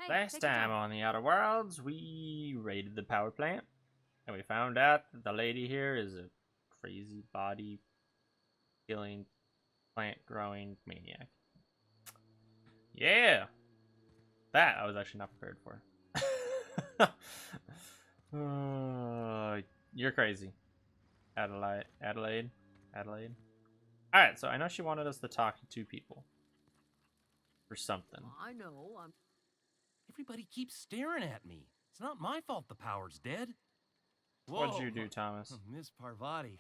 Hey, Last take your time time. on the Outer Worlds, we raided the power plant, and we found out that the lady here is a crazy body killing, plant growing maniac. Yeah, that I was actually not prepared for. You're crazy, Adelaide. Adelaide. Adelaide. All right, so I know she wanted us to talk to two people for something. I know. Everybody keeps staring at me. It's not my fault the power's dead. What'd Whoa, you do, Thomas? Miss Parvati.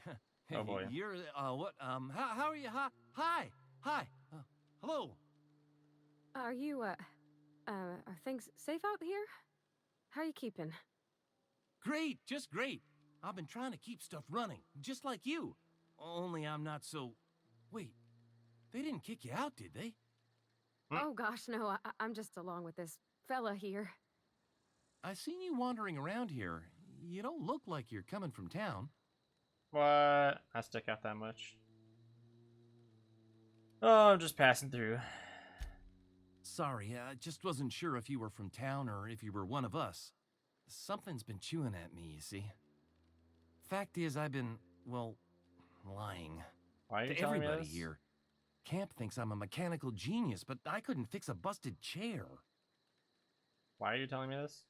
Oh boy. You're what? How are you? Hi. Hello. Are you, are things safe out here? How are you keeping? Great, just great. I've been trying to keep stuff running, just like you. Only I'm not so. Wait, they didn't kick you out, did they? Oh gosh, no, I'm just along with this fella here. I seen you wandering around here. You don't look like you're coming from town. What? I stick out that much? Oh, I'm just passing through. Sorry, I just wasn't sure if you were from town or if you were one of us. Something's been chewing at me, you see. Fact is, I've been, well, lying. Why are you To telling me everybody this? here. Camp thinks I'm a mechanical genius, but I couldn't fix a busted chair. Why are you telling me this?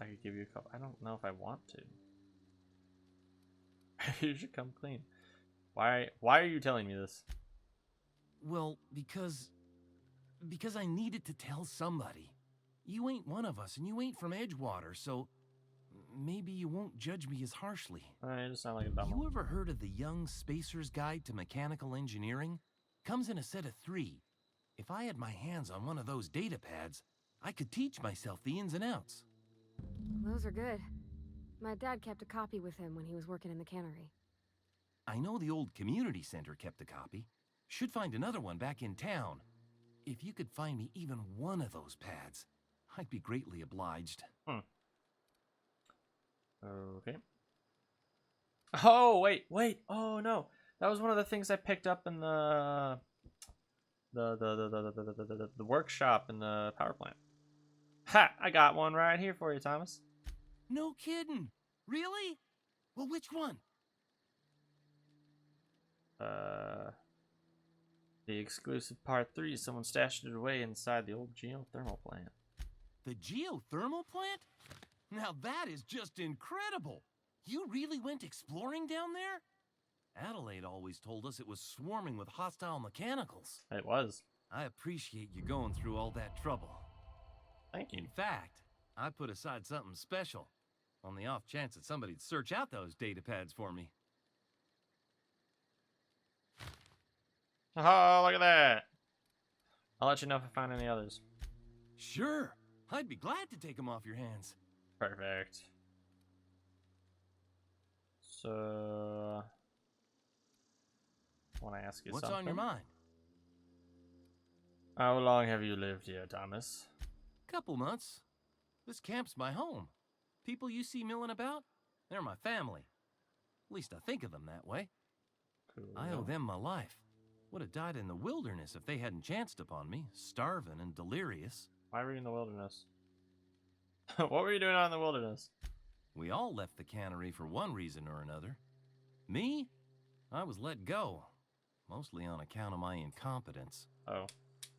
I could give you a couple. I don't know if I want to. You should come clean. Why are you telling me this? Well, because I needed to tell somebody. You ain't one of us, and you ain't from Edgewater, so maybe you won't judge me as harshly. I just sound like a dumb You one. ever heard of the Young Spacer's Guide to Mechanical Engineering? Comes in a set of 3. If I had my hands on one of those data pads, I could teach myself the ins and outs. Those are good. My dad kept a copy with him when he was working in the cannery. I know the old community center kept a copy. Should find another one back in town. If you could find me even one of those pads, I'd be greatly obliged. Okay. Oh, wait. Oh, no. That was one of the things I picked up in the workshop in the power plant. Ha! I got one right here for you, Thomas. No kidding. Really? Well, which one? The exclusive part 3. Someone stashed it away inside the old geothermal plant. The geothermal plant? Now that is just incredible. You really went exploring down there? Adelaide always told us it was swarming with hostile mechanicals. It was. I appreciate you going through all that trouble. Thank you. In fact, I put aside something special, on the off chance that somebody'd search out those data pads for me. Oh, look at that. I'll let you know if I find any others. Sure, I'd be glad to take them off your hands. Perfect. So, I want to ask you What's something. on your mind? How long have you lived here, Thomas? Couple months. This camp's my home. People you see milling about, they're my family. At least I think of them that way. Cool. I owe them my life. Would have died in the wilderness if they hadn't chanced upon me, starving and delirious. Why were you in the wilderness? What were you doing out in the wilderness? We all left the cannery for one reason or another. Me? I was let go. Mostly on account of my incompetence. Oh.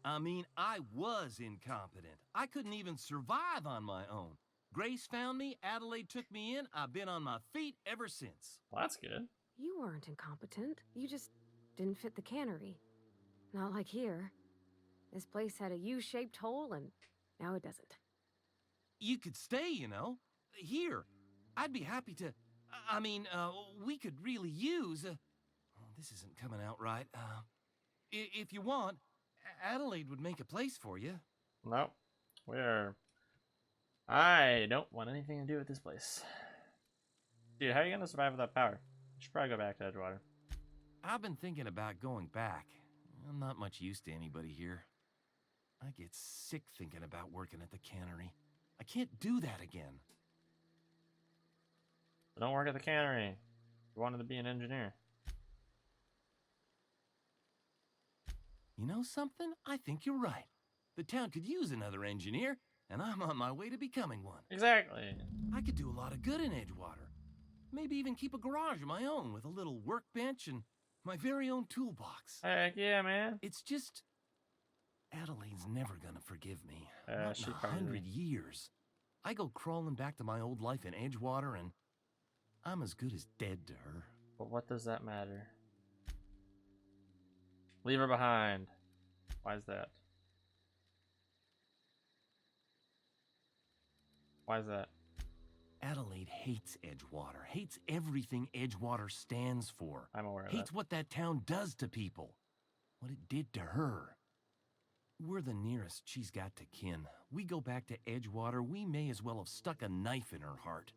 I mean, I was incompetent. I couldn't even survive on my own. Grace found me, Adelaide took me in, I've been on my feet ever since. Well, that's good. You weren't incompetent. You just didn't fit the cannery. Not like here. This place had a U-shaped hole, and now it doesn't. You could stay, you know. Here. I'd be happy to... we could really use... this isn't coming out right. If you want, Adelaide would make a place for you. Nope. I don't want anything to do with this place. Dude, how are you going to survive without power? You should probably go back to Edgewater. I've been thinking about going back. I'm not much use to anybody here. I get sick thinking about working at the cannery. I can't do that again. Don't work at the cannery. You wanted to be an engineer. You know something? I think you're right. The town could use another engineer, and I'm on my way to becoming one. Exactly. I could do a lot of good in Edgewater. Maybe even keep a garage of my own with a little workbench and my very own toolbox. Heck yeah, man. It's just... Adelaide's never gonna forgive me. Not She in probably 100 years. I go crawling back to my old life in Edgewater, and I'm as good as dead to her. But what does that matter? Leave her behind. Why is that? Why is that? Adelaide hates Edgewater, hates everything Edgewater stands for. I'm aware of Hates that. what that town does to people. What it did to her. We're the nearest she's got to kin. We go back to Edgewater, we may as well have stuck a knife in her heart.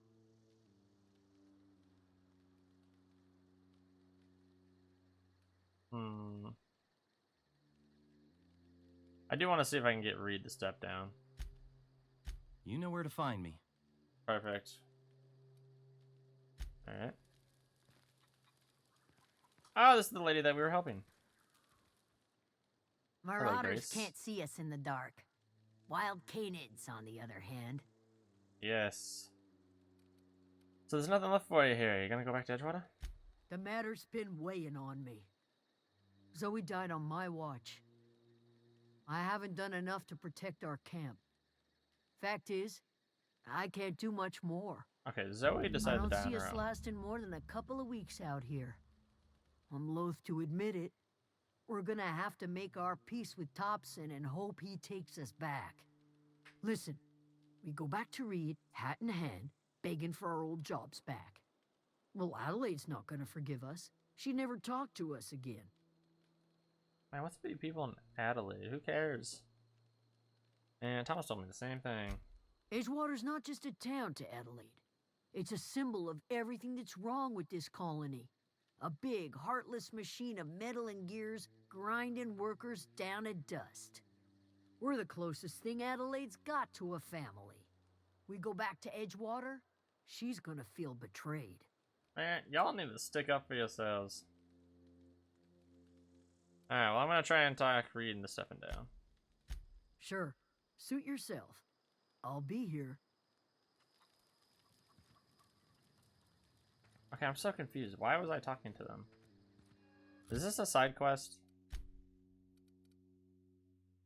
I do want to see if I can get Reed to step down. You know where to find me. Perfect. Alright. Oh, this is the lady that we were helping. Marauders Grace. can't see us in the dark. Wild canids, on the other hand. Yes. So there's nothing left for you here. You gonna go back to Edgewater? The matter's been weighing on me. Zoe died on my watch. I haven't done enough to protect our camp. Fact is, I can't do much more. Okay, Zoe I decided to don't die on see her us own. lasting more than a couple of weeks out here. I'm loath to admit it. We're gonna have to make our peace with Thompson and hope he takes us back. Listen, we go back to Reed, hat in hand, begging for our old jobs back. Well, Adelaide's not gonna forgive us. She never talked to us again. Man, what's the people in Adelaide? Who cares? And Thomas told me the same thing. Edgewater's not just a town to Adelaide. It's a symbol of everything that's wrong with this colony. A big, heartless machine of metal and gears grinding workers down to dust. We're the closest thing Adelaide's got to a family. We go back to Edgewater, she's gonna feel betrayed. Man, y'all need to stick up for yourselves. Alright, well, I'm gonna try and talk Reed into stepping down. Sure, suit yourself. I'll be here. Okay, I'm so confused. Why was I talking to them? Is this a side quest?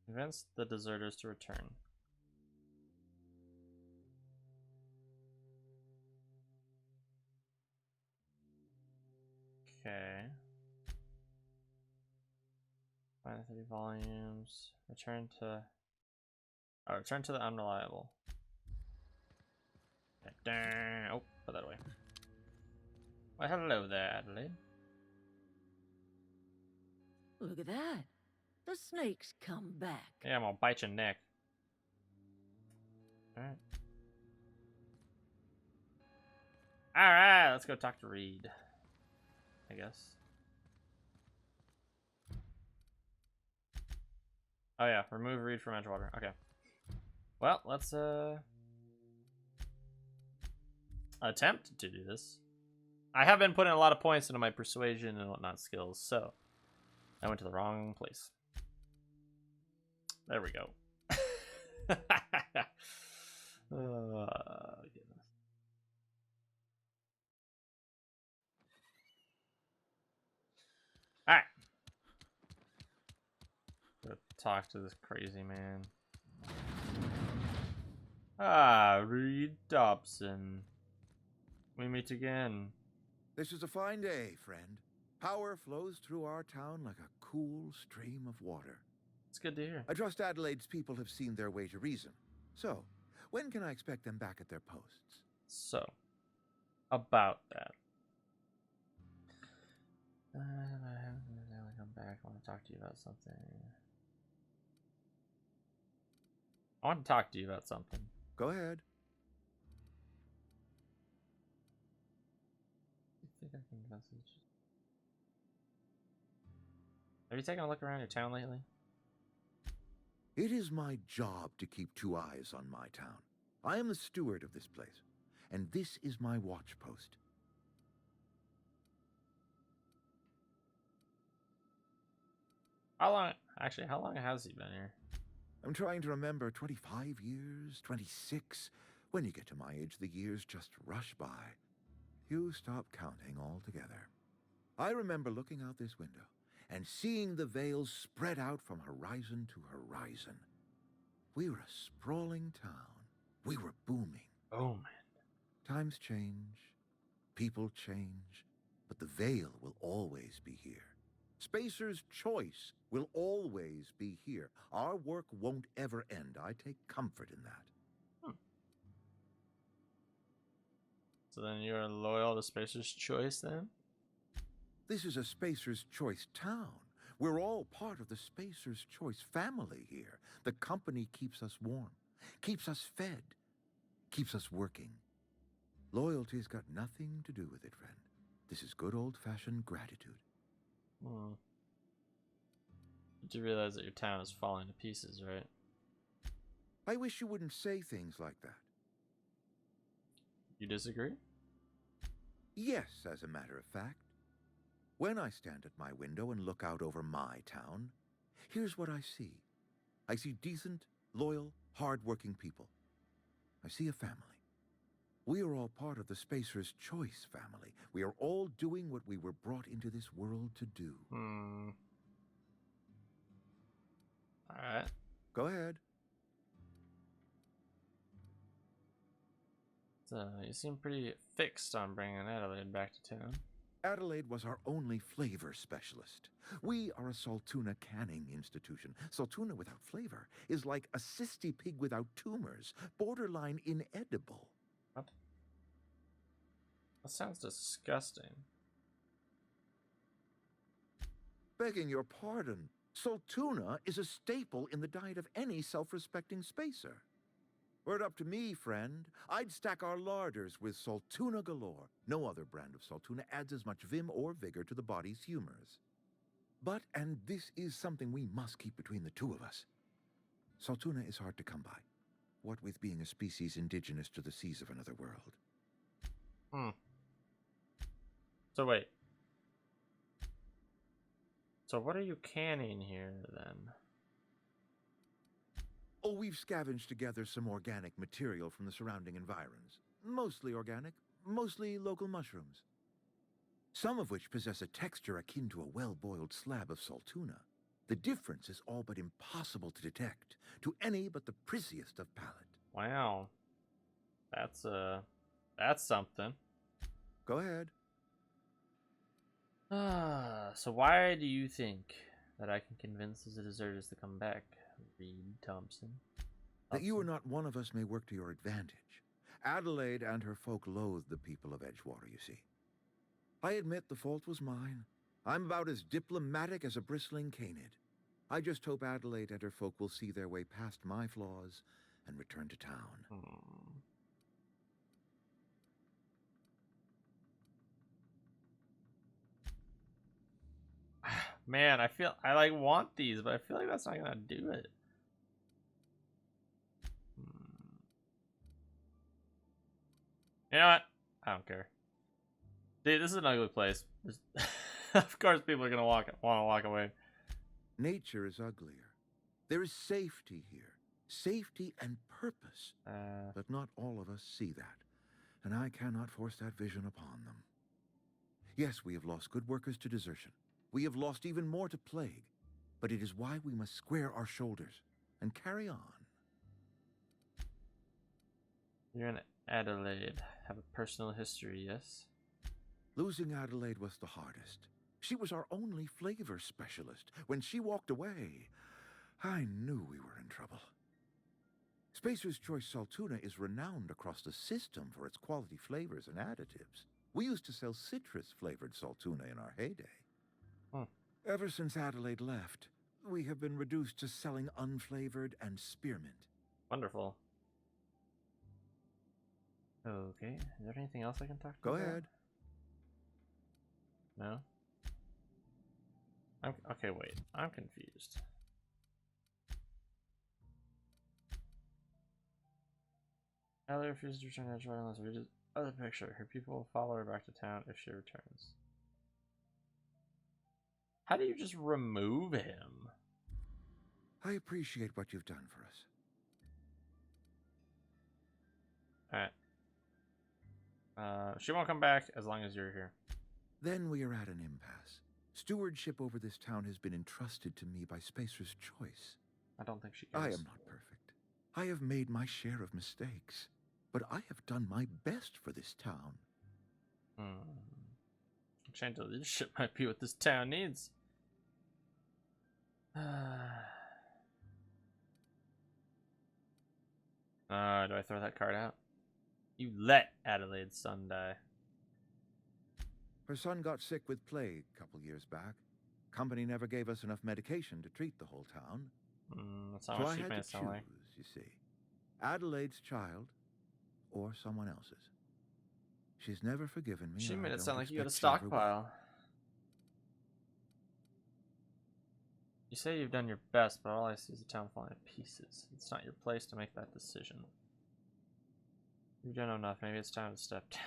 Convince the deserters to return. Okay. Find 30 volumes. Return to... Oh, return to the unreliable. Okay. Oh, put that away. Well, hello there, Adelaide. Look at that. The snake's come back. Yeah, I'm gonna bite your neck. Alright. Alright, let's go talk to Reed. I guess. Oh yeah, remove Reed from Edgewater. Okay. Well, let's attempt to do this. I have been putting a lot of points into my persuasion and whatnot skills, so I went to the wrong place. There we go. Goodness. All right. Go talk to this crazy man. Ah, Reed Dobson. We meet again. This is a fine day, friend. Power flows through our town like a cool stream of water. It's good to hear. I trust Adelaide's people have seen their way to reason. So, when can I expect them back at their posts? So, about that. Come back. I want to talk to you about something. I want to talk to you about something. Go ahead. I think I can message. Have you taken a look around your town lately? It is my job to keep two eyes on my town. I am the steward of this place, and this is my watch post. How long? Actually, how long has he been here? I'm trying to remember 25 years, 26. When you get to my age, the years just rush by. You stop counting altogether. I remember looking out this window and seeing the veils spread out from horizon to horizon. We were a sprawling town. We were booming. Oh, man. Times change, people change, but the veil will always be here. Spacer's choice will always be here. Our work won't ever end. I take comfort in that. So then you're loyal to Spacer's Choice, then? This is a Spacer's Choice town. We're all part of the Spacer's Choice family here. The company keeps us warm, keeps us fed, keeps us working. Loyalty's got nothing to do with it, friend. This is good old-fashioned gratitude. Did you realize that your town is falling to pieces, right? I wish you wouldn't say things like that. You disagree? Yes, as a matter of fact. When I stand at my window and look out over my town, here's what I see. I see decent, loyal, hard-working people. I see a family. We are all part of the Spacer's Choice family. We are all doing what we were brought into this world to do. Alright. Go ahead. So, you seem pretty fixed on bringing Adelaide back to town. Adelaide was our only flavor specialist. We are a Saltuna canning institution. Saltuna without flavor is like a cysty pig without tumors, borderline inedible. What? That sounds disgusting. Begging your pardon, Saltuna is a staple in the diet of any self-respecting spacer. Were it up to me, friend, I'd stack our larders with Saltuna galore. No other brand of Saltuna adds as much vim or vigor to the body's humors. But, and this is something we must keep between the two of us, Saltuna is hard to come by, what with being a species indigenous to the seas of another world. So wait. So what are you canning here, then? Oh, we've scavenged together some organic material from the surrounding environs. Mostly organic, mostly local mushrooms. Some of which possess a texture akin to a well-boiled slab of Saltuna. The difference is all but impossible to detect to any but the prissiest of palate. Wow. That's something. Go ahead. So why do you think that I can convince the deserters to come back, Reed Thompson? That you are not one of us may work to your advantage. Adelaide and her folk loathe the people of Edgewater, you see. I admit the fault was mine. I'm about as diplomatic as a bristling canid. I just hope Adelaide and her folk will see their way past my flaws and return to town. Man, I like want these, but I feel like that's not gonna do it. You know what? I don't care. Dude, this is an ugly place. Of course people are gonna want to walk away. Nature is uglier. There is safety here. Safety and purpose. But not all of us see that. And I cannot force that vision upon them. Yes, we have lost good workers to desertion. We have lost even more to plague. But it is why we must square our shoulders and carry on. You're in Adelaide. Have a personal history, yes? Losing Adelaide was the hardest. She was our only flavor specialist. When she walked away, I knew we were in trouble. Spacer's Choice Saltuna is renowned across the system for its quality flavors and additives. We used to sell citrus-flavored Saltuna in our heyday. Ever since Adelaide left, we have been reduced to selling unflavored and spearmint. Wonderful. Okay, is there anything else I can talk to Go you about? ahead. No? Okay, wait. I'm confused. Ellie refuses to return to Edgewater unless we read other picture. Her people will follow her back to town if she returns. How do you just remove him? I appreciate what you've done for us. Alright. She won't come back as long as you're here. Then we are at an impasse. Stewardship over this town has been entrusted to me by Spacer's Choice. I don't think she I cares. am not perfect. I have made my share of mistakes, but I have done my best for this town. Change of leadership might be what this town needs. Do I throw that card out? You let Adelaide's son die. Her son got sick with plague a couple years back. Company never gave us enough medication to treat the whole town. That's not So what I she had made to it sound like. choose, you see. Adelaide's child or someone else's. She's never forgiven me. She and made I it don't sound like you got a expect she ever will. stockpile. You say you've done your best, but all I see is the town falling to pieces. It's not your place to make that decision. You've done enough. Maybe it's time to step down.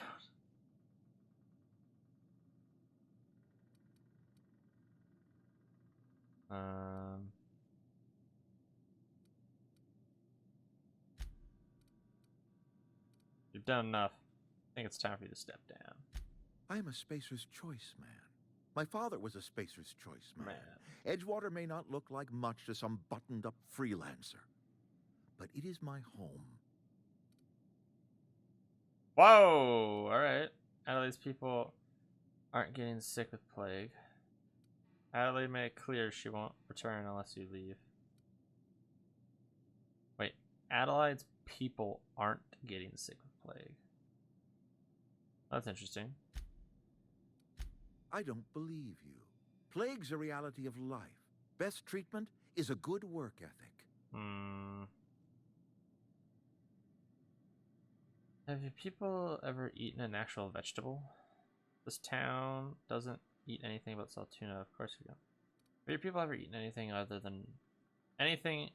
You've done enough. I think it's time for you to step down. I am a Spacer's Choice man. My father was a Spacer's Choice man. Edgewater may not look like much to some buttoned-up freelancer, but it is my home. Whoa! Alright. Adelaide's people aren't getting sick with plague. Adelaide made it clear she won't return unless you leave. Wait, Adelaide's people aren't getting sick with plague. That's interesting. I don't believe you. Plague's a reality of life. Best treatment is a good work ethic. Have you people ever eaten an actual vegetable? This town doesn't eat anything but salt tuna. Of course we don't. Have your people ever eaten anything other than anything?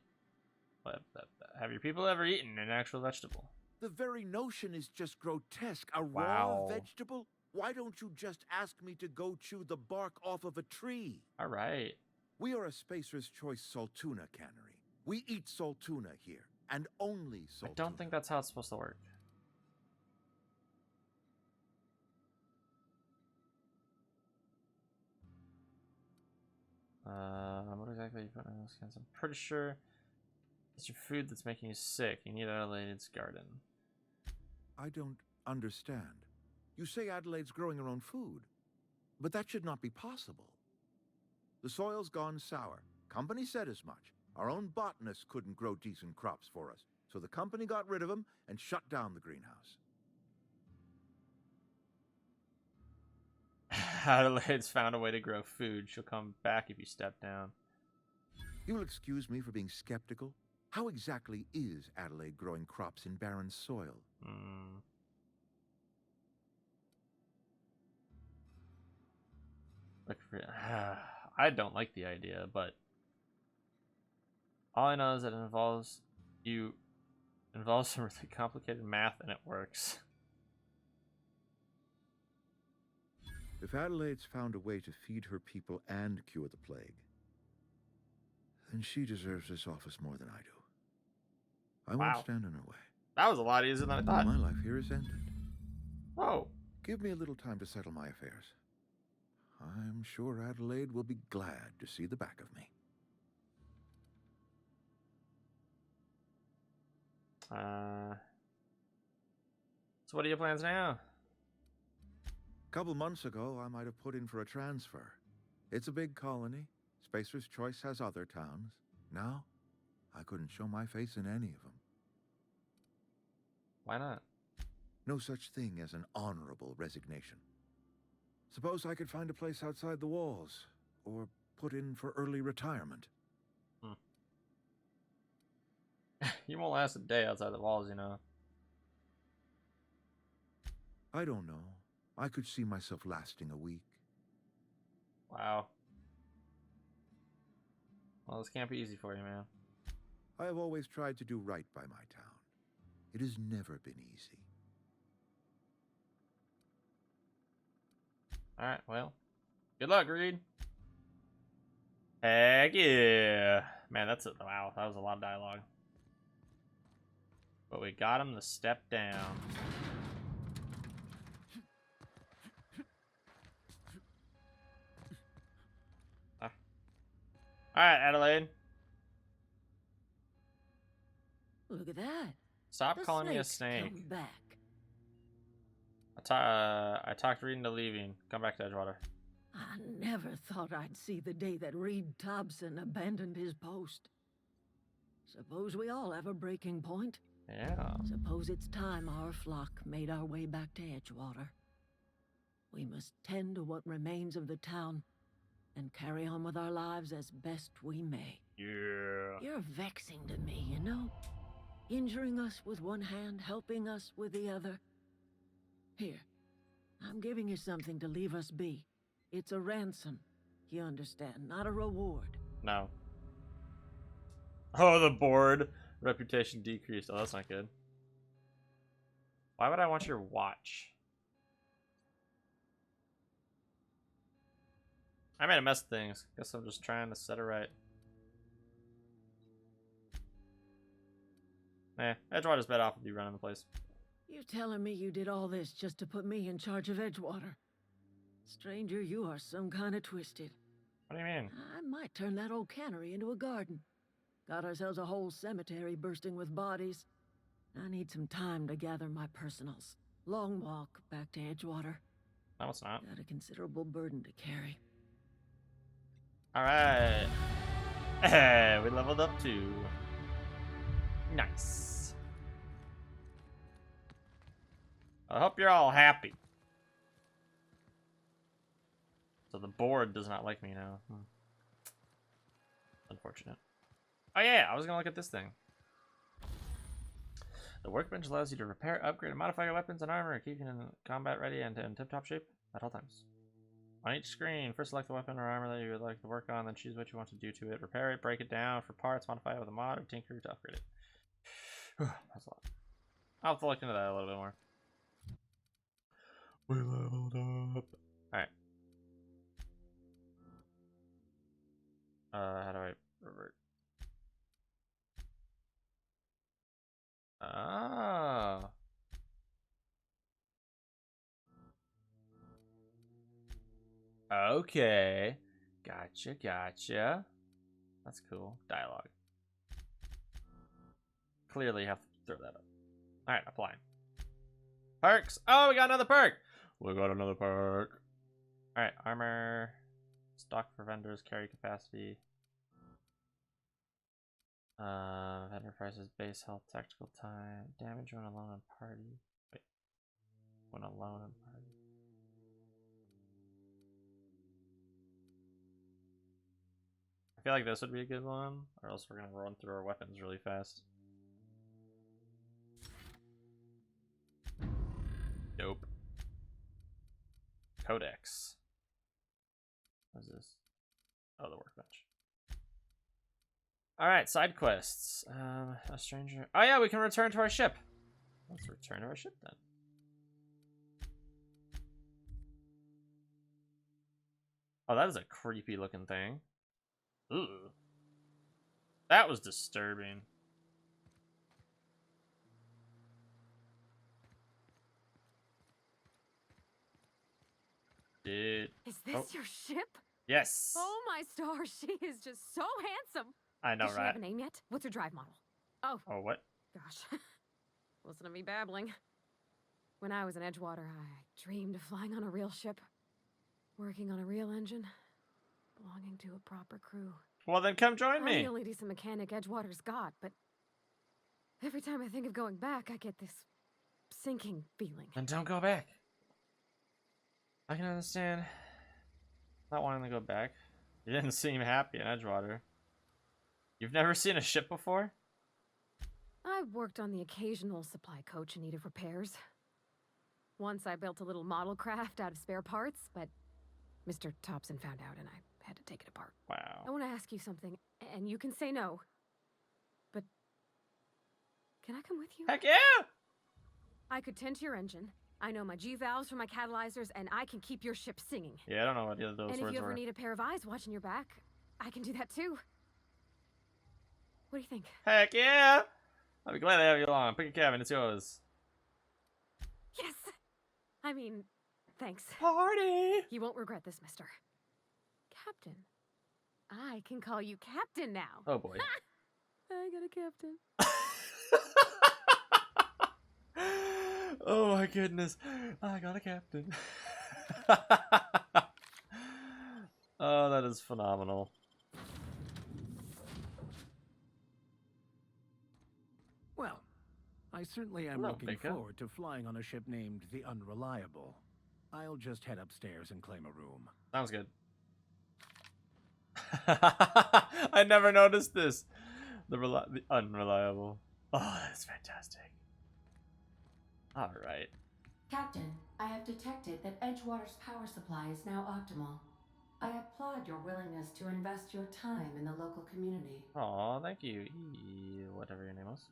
Have your people ever eaten an actual vegetable? The very notion is just grotesque. A Wow. raw vegetable? Why don't you just ask me to go chew the bark off of a tree? All right. We are a Spacer's Choice salt tuna cannery. We eat salt tuna here, and only salt I don't tuna. think that's how it's supposed to work. What exactly are you putting in those cans? I'm pretty sure it's your food that's making you sick. You need Adelaide's garden. I don't understand. You say Adelaide's growing her own food, but that should not be possible. The soil's gone sour. Company said as much. Our own botanist couldn't grow decent crops for us, so the company got rid of him and shut down the greenhouse. Adelaide's found a way to grow food. She'll come back if you step down. You'll excuse me for being skeptical. How exactly is Adelaide growing crops in barren soil? I don't like the idea, but all I know is that it involves some really complicated math, and it works. If Adelaide's found a way to feed her people and cure the plague, then she deserves this office more than I do. I Wow. won't stand in her way. That was a lot easier than I thought. My life here is ended. Oh, Give me a little time to settle my affairs. I'm sure Adelaide will be glad to see the back of me. So what are your plans now? A couple months ago, I might have put in for a transfer. It's a big colony. Spacer's Choice has other towns. Now, I couldn't show my face in any of them. Why not? No such thing as an honorable resignation. Suppose I could find a place outside the walls, or put in for early retirement. You won't last a day outside the walls, you know. I don't know. I could see myself lasting a week. Wow. Well, this can't be easy for you, man. I have always tried to do right by my town. It has never been easy. Alright, well. Good luck, Reed. Heck yeah. Man, that's it. Wow, that was a lot of dialogue. But we got him to step down. Alright, Adelaide. Look at that. Stop The calling me a snake's snake. come back. I talked Reed into leaving. Come back to Edgewater. I never thought I'd see the day that Reed Thompson abandoned his post. Suppose we all have a breaking point. Yeah. Suppose it's time our flock made our way back to Edgewater. We must tend to what remains of the town and carry on with our lives as best we may. Yeah. You're vexing to me, you know? Injuring us with one hand, helping us with the other. Here, I'm giving you something to leave us be. It's a ransom, you understand, not a reward. No. Oh, the board. Reputation decreased. Oh, that's not good. Why would I want your watch? I made a mess of things. Guess I'm just trying to set it right. Edgewater's better off with you running the place. You telling me you did all this just to put me in charge of Edgewater? Stranger, you are some kind of twisted. What do you mean? I might turn that old cannery into a garden. Got ourselves a whole cemetery bursting with bodies. I need some time to gather my personals. Long walk back to Edgewater. No, it's not. Got a considerable burden to carry. Alright. We leveled up too. Nice. I hope you're all happy. So the board does not like me now. Unfortunate. Oh yeah, I was gonna look at this thing. The workbench allows you to repair, upgrade, and modify your weapons and armor, keeping in combat ready and in tip-top shape at all times. On each screen, first select the weapon or armor that you would like to work on, then choose what you want to do to it. Repair it, break it down for parts, modify it with a mod, or tinker to upgrade it. That's a lot. I'll have to look into that a little bit more. We leveled up. Alright. How do I revert? Oh. Okay. Gotcha. That's cool. Dialogue. Clearly have to throw that up. Alright, apply. Perks! Oh, we got another perk! We got another perk. Alright, armor. Stock for vendors, carry capacity. Vendor prices, base health, tactical time, damage when alone in party. Wait. When alone in party. I feel like this would be a good one, or else we're gonna run through our weapons really fast. Dope. Codex. What is this? Oh, the workbench. Alright, side quests. A stranger. Oh yeah, we can return to our ship. Let's return to our ship then. Oh, that is a creepy looking thing. Ooh. That was disturbing. Dude. Is this your ship? Yes. Oh my stars, she is just so handsome. I know, Does she right? have a name yet? What's her drive model? Oh, Oh, what? gosh. Listen to me babbling. When I was in Edgewater, I dreamed of flying on a real ship, working on a real engine, belonging to a proper crew. Well, then come join I'm me. the only decent mechanic Edgewater's got, but every time I think of going back, I get this sinking feeling. Then don't go back. I can understand not wanting to go back. You didn't seem happy in Edgewater. You've never seen a ship before? I worked on the occasional supply coach in need of repairs. Once I built a little model craft out of spare parts, but Mr. Thompson found out and I had to take it apart. Wow. I want to ask you something, and you can say no. But can I come with you? Heck yeah! I could tend to your engine. I know my G-valves for my catalyzers, and I can keep your ship singing. Yeah, I don't know what either of those And if words you ever were. need a pair of eyes watching your back, I can do that too. What do you think? Heck yeah! I'll be glad to have you along. Pick a cabin, it's yours. Yes! I mean, thanks. Party! You won't regret this, mister. Captain. I can call you Captain now. Oh boy. I got a captain. Oh my goodness. I got a captain. Oh, that is phenomenal. Well, I certainly am Hello, looking Baker. forward to flying on a ship named the Unreliable. I'll just head upstairs and claim a room. Sounds good. I never noticed this. The unreliable. Oh, that's fantastic. All right. Captain, I have detected that Edgewater's power supply is now optimal. I applaud your willingness to invest your time in the local community. Aw, thank you. Whatever your name was.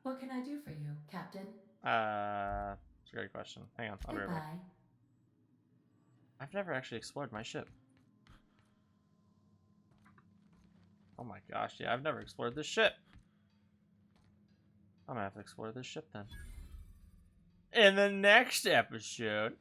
What can I do for you, Captain? It's a great question. Hang on, I'll be right back. Goodbye. I've never actually explored my ship. Oh my gosh, yeah, I've never explored this ship. I'm gonna have to explore this ship then. In the next episode.